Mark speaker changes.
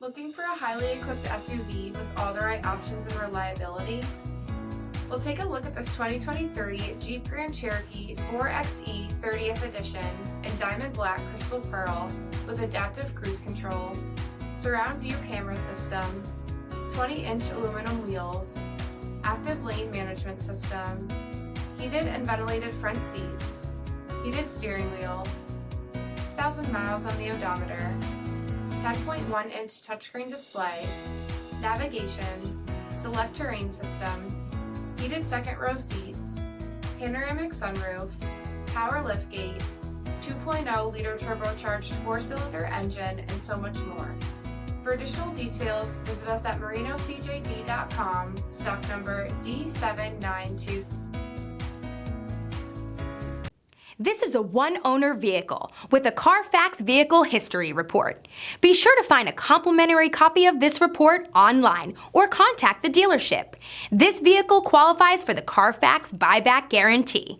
Speaker 1: Looking for a highly equipped SUV with all the right options and reliability? We'll take a look at this 2023 Jeep Grand Cherokee 4xe 30th Edition in Diamond Black Crystal Pearl with adaptive cruise control, surround view camera system, 20-inch aluminum wheels, active lane management system, heated and ventilated front seats, heated steering wheel, 1,000 miles on the odometer, 10.1-inch touchscreen display, navigation, select terrain system, heated second row seats, panoramic sunroof, power liftgate, 2.0-liter turbocharged 4-cylinder engine, and so much more. For additional details, visit us at marinocjd.com, stock number D7921.
Speaker 2: This is a one-owner vehicle with a Carfax Vehicle History Report. Be sure to find a complimentary copy of this report online or contact the dealership. This vehicle qualifies for the Carfax Buyback Guarantee.